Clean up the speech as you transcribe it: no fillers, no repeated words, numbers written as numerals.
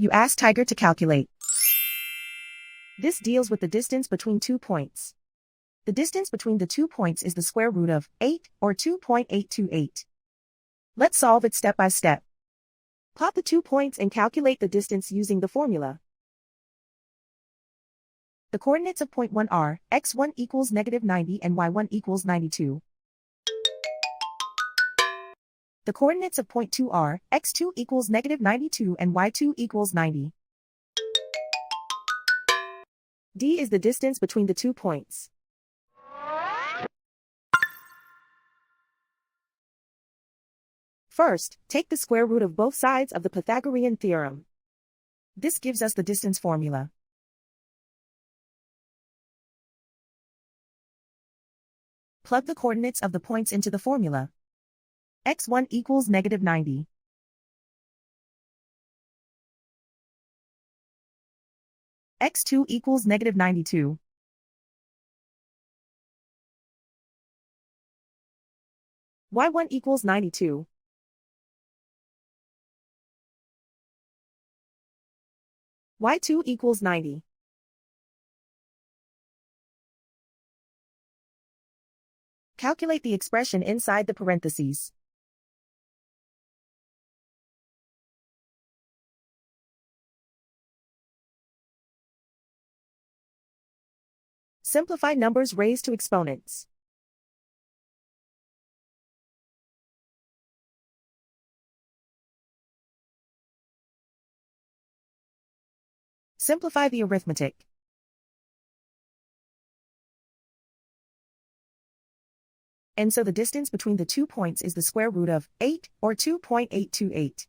You ask Tiger to calculate. This deals with the distance between 2 points. The distance between the 2 points is the square root of 8, or 2.828. Let's solve it step by step. Plot the 2 points and calculate the distance using the formula. The coordinates of point 1 are x1 equals -90 and y1 equals 92. The coordinates of point 2 are x2 equals -92 and y2 equals 90. D is the distance between the 2 points. First, take the square root of both sides of the Pythagorean theorem. This gives us the distance formula. Plug the coordinates of the points into the formula. x1 equals -90. x2 equals -92. y1 equals 92. y2 equals 90. Calculate the expression inside the parentheses. Simplify numbers raised to exponents. Simplify the arithmetic. And so the distance between the 2 points is the square root of 8, or 2.828.